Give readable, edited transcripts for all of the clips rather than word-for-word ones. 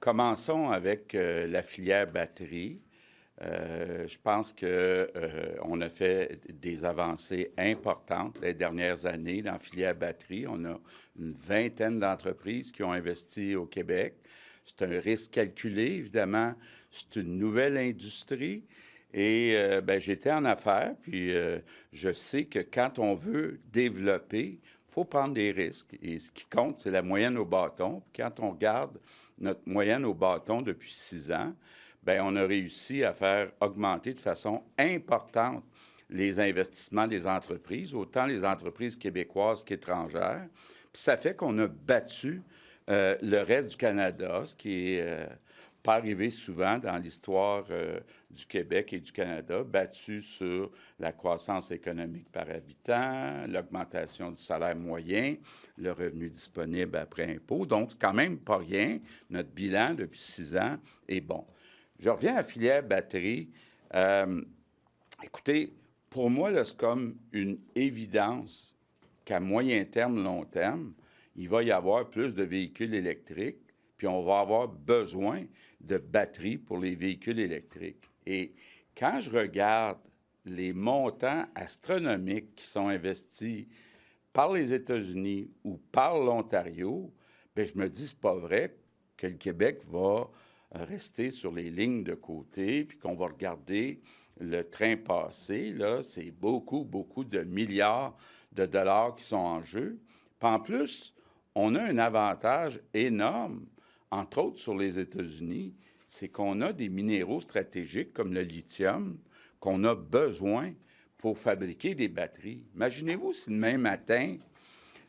Commençons avec la filière batterie. Je pense qu'on a fait des avancées importantes les dernières années dans la filière batterie. On a une vingtaine d'entreprises qui ont investi au Québec. C'est un risque calculé, évidemment. C'est une nouvelle industrie. Et j'étais en affaires, puis je sais que quand on veut développer, il faut prendre des risques. Et ce qui compte, c'est la moyenne au bâton. Puis quand on regarde notre moyenne au bâton depuis 6 ans, bien, on a réussi à faire augmenter de façon importante les investissements des entreprises, autant les entreprises québécoises qu'étrangères. Puis ça fait qu'on a battu le reste du Canada, ce qui est pas arrivé souvent dans l'histoire du Québec et du Canada, battu sur la croissance économique par habitant, l'augmentation du salaire moyen, le revenu disponible après impôt. Donc, c'est quand même pas rien. Notre bilan depuis 6 ans est bon. Je reviens à la filière batterie. Écoutez, pour moi, là, c'est comme une évidence qu'à moyen terme, long terme, il va y avoir plus de véhicules électriques, puis on va avoir besoin de batteries pour les véhicules électriques. Et quand je regarde les montants astronomiques qui sont investis par les États-Unis ou par l'Ontario, bien, je me dis, c'est pas vrai que le Québec va rester sur les lignes de côté, puis qu'on va regarder le train passer. Là, c'est beaucoup, beaucoup de milliards de dollars qui sont en jeu. Puis en plus, on a un avantage énorme, entre autres sur les États-Unis, c'est qu'on a des minéraux stratégiques comme le lithium qu'on a besoin pour fabriquer des batteries. Imaginez-vous si demain matin,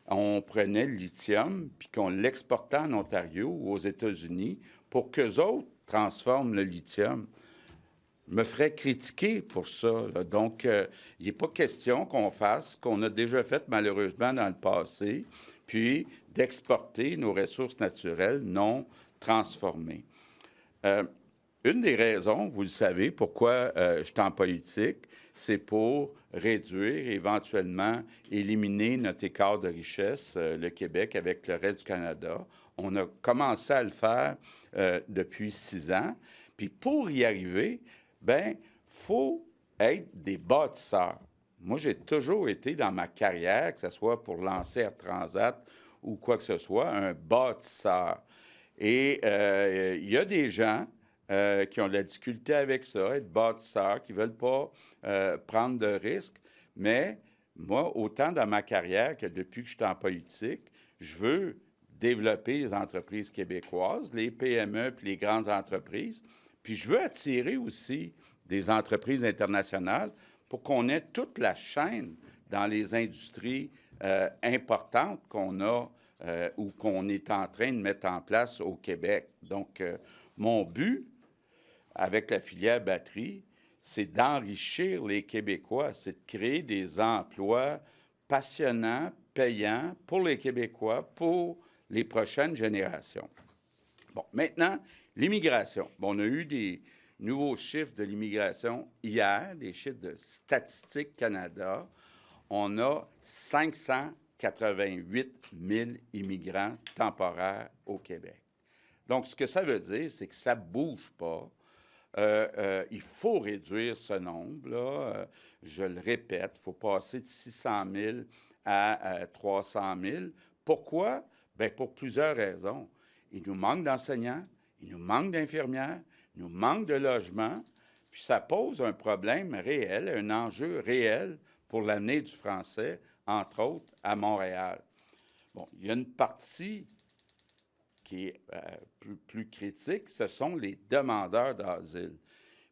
on prenait le lithium puis qu'on l'exportait en Ontario ou aux États-Unis pour qu'eux autres transforment le lithium. Je me ferais critiquer pour ça. Là. Donc, il n'est pas question qu'on fasse ce qu'on a déjà fait malheureusement dans le passé, puis d'exporter nos ressources naturelles non transformées. Une des raisons, vous le savez, pourquoi je suis en politique, c'est pour réduire, éventuellement éliminer notre écart de richesse, le Québec avec le reste du Canada. On a commencé à le faire depuis 6 ans. Puis pour y arriver, ben, faut être des bâtisseurs. Moi, j'ai toujours été dans ma carrière, que ce soit pour lancer Air Transat ou quoi que ce soit, un bâtisseur. Et il y a des gens qui ont de la difficulté avec ça, être bâtisseurs, qui ne veulent pas prendre de risques. Mais moi, autant dans ma carrière que depuis que je suis en politique, je veux développer les entreprises québécoises, les PME puis les grandes entreprises. Puis je veux attirer aussi des entreprises internationales pour qu'on ait toute la chaîne dans les industries importantes qu'on a ou qu'on est en train de mettre en place au Québec. Donc, mon but avec la filière batterie, c'est d'enrichir les Québécois, c'est de créer des emplois passionnants, payants pour les Québécois, pour les prochaines générations. Bon, maintenant, l'immigration. Bon, on a eu des nouveaux chiffres de l'immigration hier, des chiffres de Statistique Canada. On a 588 000 immigrants temporaires au Québec. Donc, ce que ça veut dire, c'est que ça ne bouge pas. Il faut réduire ce nombre-là. Je le répète, il faut passer de 600 000 à 300 000. Pourquoi? Bien, pour plusieurs raisons. Il nous manque d'enseignants, il nous manque d'infirmières, il nous manque de logements, puis ça pose un problème réel, un enjeu réel pour l'avenir du français, entre autres à Montréal. Bon, il y a une partie qui est plus critique, ce sont les demandeurs d'asile.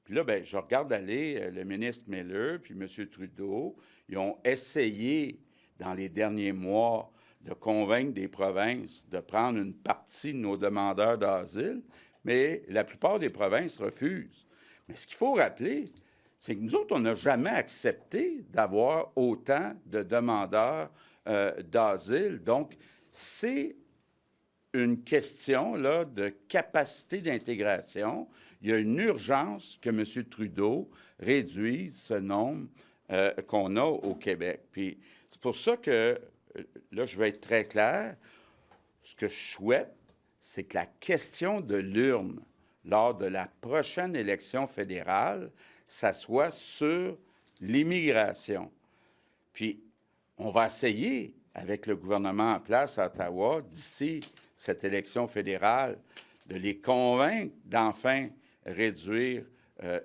Puis là, bien, je regarde aller le ministre Miller puis M. Trudeau. Ils ont essayé, dans les derniers mois, de convaincre des provinces de prendre une partie de nos demandeurs d'asile, mais la plupart des provinces refusent. Mais ce qu'il faut rappeler, c'est que nous autres, on n'a jamais accepté d'avoir autant de demandeurs d'asile. Donc, c'est une question là, de capacité d'intégration. Il y a une urgence que M. Trudeau réduise ce nombre qu'on a au Québec. Puis c'est pour ça que, là, je vais être très clair, ce que je souhaite, c'est que la question de l'urne lors de la prochaine élection fédérale, ça soit sur l'immigration. Puis, on va essayer, avec le gouvernement en place à Ottawa, d'ici cette élection fédérale, de les convaincre d'enfin réduire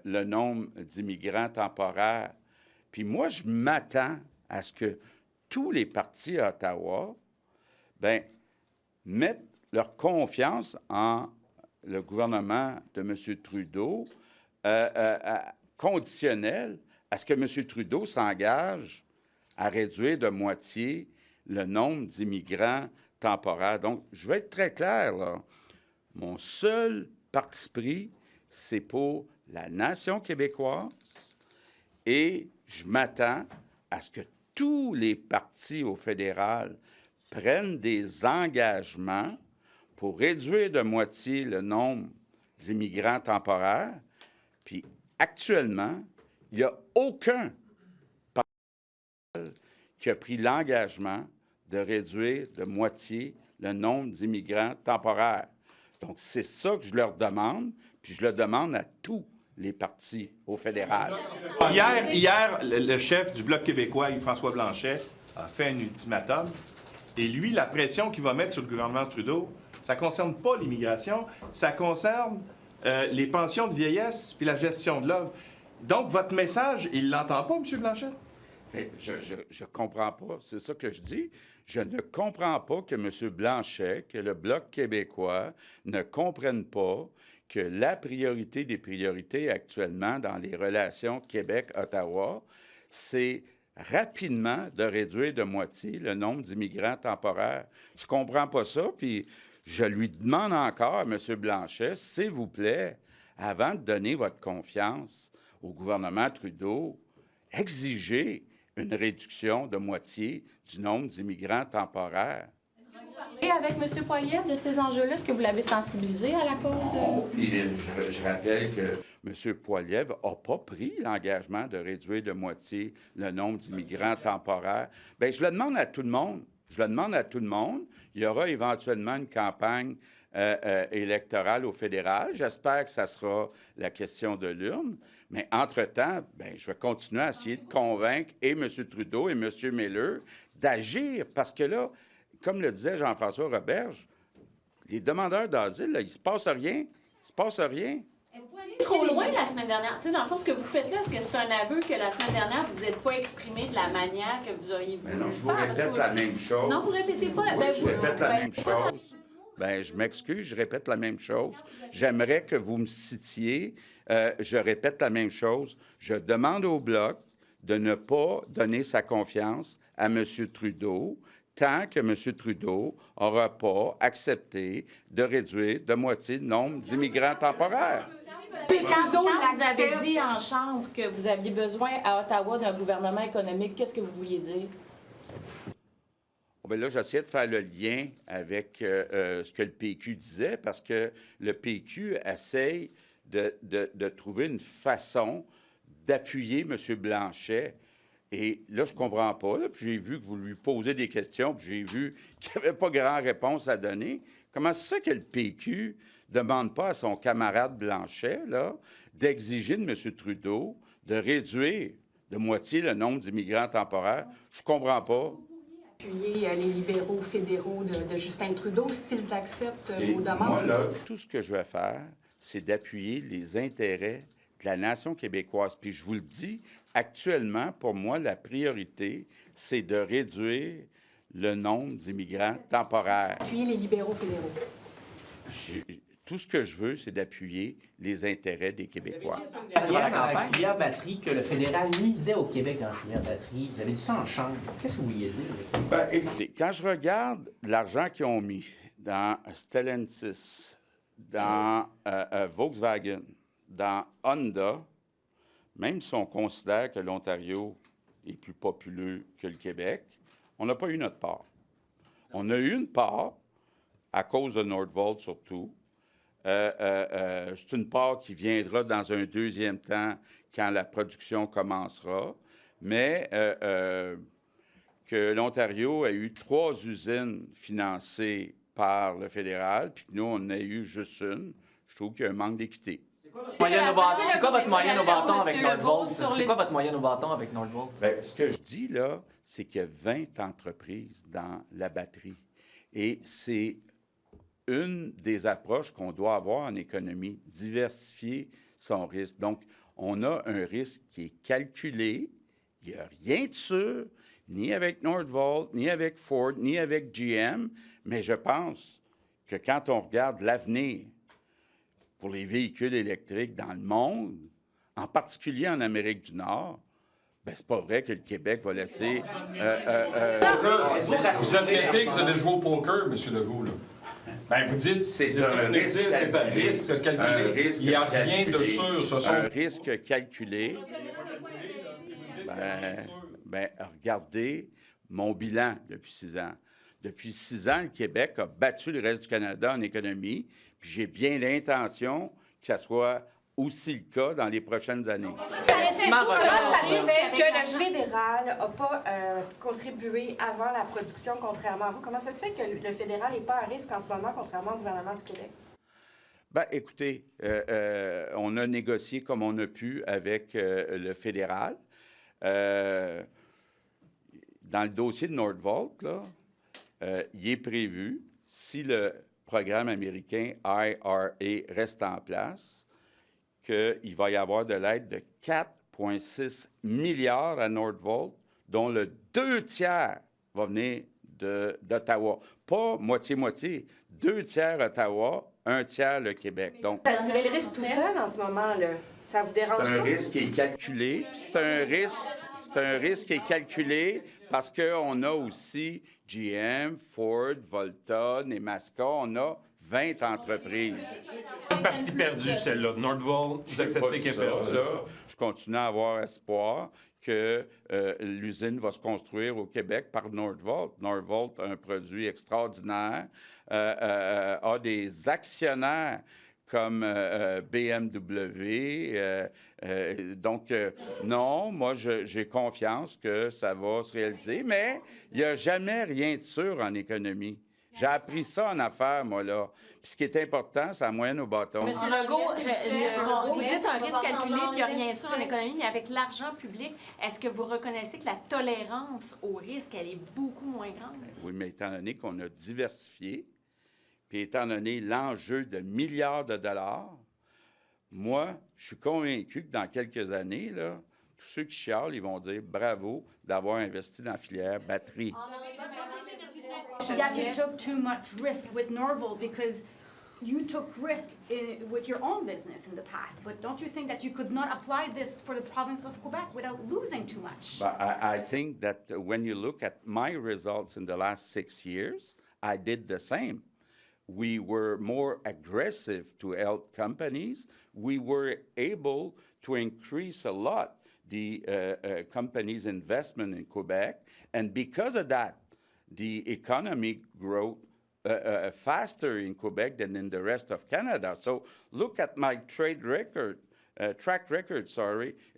le nombre d'immigrants temporaires. Puis moi, je m'attends à ce que tous les partis à Ottawa mettent leur confiance en le gouvernement de M. Trudeau, conditionnel à ce que M. Trudeau s'engage à réduire de moitié le nombre d'immigrants temporaires. Donc, je vais être très clair, là. Mon seul parti pris, c'est pour la nation québécoise et je m'attends à ce que tous les partis au fédéral prennent des engagements pour réduire de moitié le nombre d'immigrants temporaires. Puis actuellement, il n'y a aucun parti qui a pris l'engagement de réduire de moitié le nombre d'immigrants temporaires. Donc, c'est ça que je leur demande, puis je le demande à tous les partis au fédéral. Hier, le chef du Bloc québécois, Yves-François Blanchet, a fait un ultimatum. Et lui, la pression qu'il va mettre sur le gouvernement Trudeau, ça ne concerne pas l'immigration, ça concerne les pensions de vieillesse puis la gestion de l'œuvre. Donc, votre message, il ne l'entend pas, M. Blanchet? Mais je ne comprends pas. C'est ça que je dis. Je ne comprends pas que M. Blanchet, que le Bloc québécois ne comprennent pas que la priorité des priorités actuellement dans les relations Québec-Ottawa, c'est rapidement de réduire de moitié le nombre d'immigrants temporaires. Je ne comprends pas ça, puis je lui demande encore à M. Blanchet, s'il vous plaît, avant de donner votre confiance au gouvernement Trudeau, exigez une réduction de moitié du nombre d'immigrants temporaires. Et avec M. Poilievre de ces enjeux-là, est-ce que vous l'avez sensibilisé à la cause? Puis je rappelle que M. Poilievre n'a pas pris l'engagement de réduire de moitié le nombre d'immigrants temporaires. Bien, je le demande à tout le monde. Je le demande à tout le monde. Il y aura éventuellement une campagne électorale au fédéral. J'espère que ça sera la question de l'urne. Mais entre-temps, bien, je vais continuer à essayer de convaincre et M. Trudeau et M. Miller d'agir parce que là, comme le disait Jean-François Roberge, les demandeurs d'asile, là, il ne se passe rien. Il ne se passe rien. Vous allez trop loin la semaine dernière. Tu sais, dans le fond, ce que vous faites là, est-ce que c'est un aveu que la semaine dernière, vous n'êtes pas exprimé de la manière que vous auriez voulu Mais non, je vous faire? répète la même chose. Non, vous ne répétez pas. Oui, je répète la même chose. Bien, je m'excuse, je répète la même chose. J'aimerais que vous me citiez. Je répète la même chose. Je demande au Bloc de ne pas donner sa confiance à M. Trudeau tant que M. Trudeau n'aura pas accepté de réduire de moitié le nombre d'immigrants temporaires. Puis quand vous avez dit en Chambre que vous aviez besoin à Ottawa d'un gouvernement économique, qu'est-ce que vous vouliez dire? Bien là, j'essayais de faire le lien avec ce que le PQ disait, parce que le PQ essaye de trouver une façon d'appuyer M. Blanchet. Et là, je ne comprends pas. Là, puis j'ai vu que vous lui posez des questions, puis j'ai vu qu'il n'y avait pas grand réponse à donner. Comment c'est ça que le PQ ne demande pas à son camarade Blanchet là, d'exiger de M. Trudeau de réduire de moitié le nombre d'immigrants temporaires? Je ne comprends pas. Appuyer les libéraux fédéraux de Justin Trudeau s'ils acceptent vos demandes? Moi, là, tout ce que je vais faire, c'est d'appuyer les intérêts de la nation québécoise. Puis je vous le dis, actuellement, pour moi, la priorité, c'est de réduire le nombre d'immigrants temporaires. Appuyer les libéraux fédéraux. Tout ce que je veux, c'est d'appuyer les intérêts des Québécois. Derrière dans la filière batterie que le fédéral misait au Québec dans la filière batterie. Vous avez dit ça en chambre. Qu'est-ce que vous vouliez dire? Bien, écoutez, quand je regarde l'argent qu'ils ont mis dans Stellantis, dans Volkswagen, dans Honda, même si on considère que l'Ontario est plus populeux que le Québec, on n'a pas eu notre part. On a eu une part, à cause de Nordvolt surtout. C'est une part qui viendra dans un deuxième temps quand la production commencera, mais que l'Ontario a eu 3 usines financées par le fédéral, puis que nous, on en a eu juste une, je trouve qu'il y a un manque d'équité. C'est quoi votre moyenne au bâton avec Nordvolt? C'est quoi votre moyenne au bâton avec Nordvolt? Bien, ce que je dis, là, c'est qu'il y a 20 entreprises dans la batterie. Et c'est une des approches qu'on doit avoir en économie, diversifier son risque. Donc, on a un risque qui est calculé. Il n'y a rien de sûr, ni avec Nordvolt, ni avec Ford, ni avec GM, mais je pense que quand on regarde l'avenir pour les véhicules électriques dans le monde, en particulier en Amérique du Nord, ben c'est pas vrai que le Québec va laisser... Vous admettez que vous avez joué au poker, M. Legault, là. Ben, vous dites, c'est un risque calculé. Il n'y a rien de sûr. Ce sont... Un risque calculé. Ben, regardez mon bilan depuis 6 ans. Depuis 6 ans, le Québec a battu le reste du Canada en économie, puis j'ai bien l'intention que ça soit aussi le cas dans les prochaines années. Comment ça se fait que le fédéral n'a pas contribué avant la production, contrairement à vous? Comment ça se fait que le fédéral n'est pas à risque en ce moment, contrairement au gouvernement du Québec? Bien, écoutez, on a négocié comme on a pu avec le fédéral. Dans le dossier de Nordvolt, là, il est prévu, si le programme américain IRA reste en place, qu'il va y avoir de l'aide de 4,6 milliards à Nordvolt, dont le 2 tiers va venir d'Ottawa. Pas moitié-moitié, 2 tiers Ottawa, 1 tiers le Québec. Donc, vous assumez le risque tout seul en ce moment, là. Ça vous dérange pas? C'est un risque qui est calculé. C'est un risque qui est calculé parce qu'on a aussi GM, Ford, Volta, Nemaska, on a 20 entreprises. Une partie perdue, celle-là. Nordvolt, vous acceptez qu'elle est perdue. Je continue à avoir espoir que l'usine va se construire au Québec par Nordvolt. Nordvolt a un produit extraordinaire, a des actionnaires comme BMW. Donc, non, moi, j'ai confiance que ça va se réaliser, mais il n'y a jamais rien de sûr en économie. J'ai appris ça en affaires, moi, là. Puis ce qui est important, c'est la moyenne au bâton. Monsieur Legault, vous dites un risque calculé puis il n'y a rien sûr en économie, mais avec l'argent public, est-ce que vous reconnaissez que la tolérance au risque, elle est beaucoup moins grande? Oui, mais étant donné qu'on a diversifié, puis étant donné l'enjeu de milliards de dollars, moi, je suis convaincu que dans quelques années, là, tous ceux qui chialent, ils vont dire bravo d'avoir investi dans la filière batterie. Yeah, you took too much risk with Nordvolt because you took risk with your own business in the past. But don't you think that you could not apply this for the province of Quebec without losing too much? But I think that when you look at my results in the last 6 years, I did the same. We were more aggressive to help companies. We were able to increase a lot the companies' investment in Quebec. And because of that, the economy grew faster in Quebec than in the rest of Canada. So look at my track record, in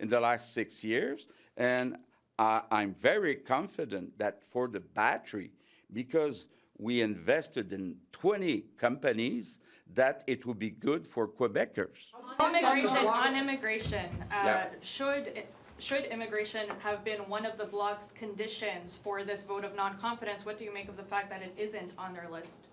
the last 6 years. And I'm very confident that for the battery, because we invested in 20 companies, that it will be good for Quebecers. On immigration, should immigration have been one of the Bloc's conditions for this vote of non-confidence? What do you make of the fact that it isn't on their list?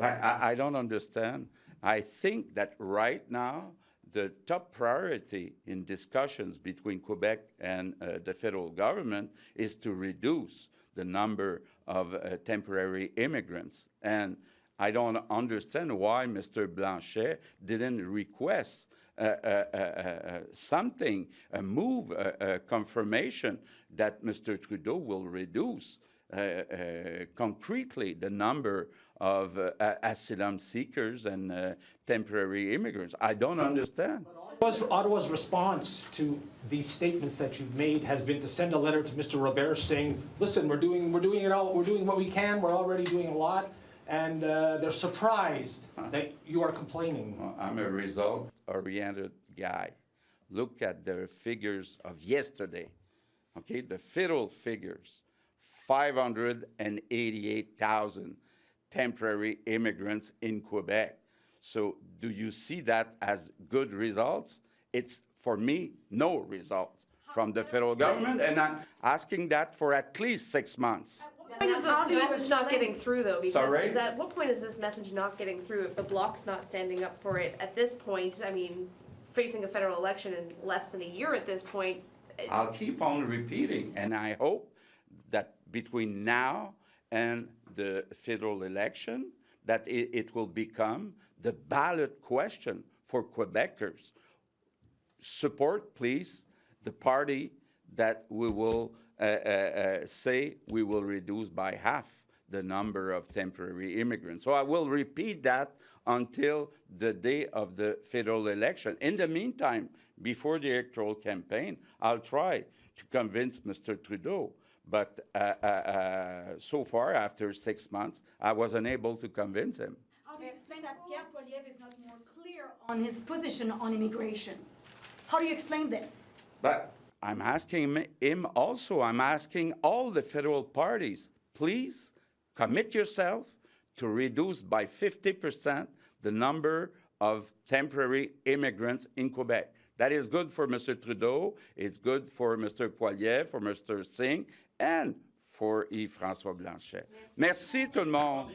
I don't understand. I think that right now, the top priority in discussions between Quebec and the federal government is to reduce the number of temporary immigrants. And I don't understand why Mr. Blanchet didn't request something, a move, a confirmation that Mr. Trudeau will reduce concretely the number of asylum seekers and temporary immigrants. I don't understand. Ottawa's response to these statements that you've made has been to send a letter to Mr. Robert saying, listen, we're doing it all, we're doing what we can, we're already doing a lot, and they're surprised that you are complaining. Well, I'm a result-oriented guy. Look at the figures of yesterday, okay? The federal figures, 588,000 temporary immigrants in Quebec. So do you see that as good results? It's, for me, no results from the federal government, and I'm asking that for at least 6 months. What point is this message not getting through, though? Because Sorry? at what point is this message not getting through if the Bloc's not standing up for it? At this point, I mean, facing a federal election in less than a year at this point. I'll keep on repeating, and I hope that between now and the federal election, that it will become the ballot question for Quebecers. Support, please, the party that we will say we will reduce by half the number of temporary immigrants. So I will repeat that until the day of the federal election. In the meantime, before the electoral campaign, I'll try to convince Mr. Trudeau. But so far, after 6 months, I was unable to convince him. How do you explain that Pierre Poilievre is not more clear on his position on immigration? How do you explain this? But I'm asking him also, I'm asking all the federal parties, please commit yourself to reduce by 50% the number of temporary immigrants in Quebec. That is good for Mr. Trudeau, it's good for Mr. Poilievre, for Mr. Singh, and for Yves-François Blanchet. Merci tout le monde.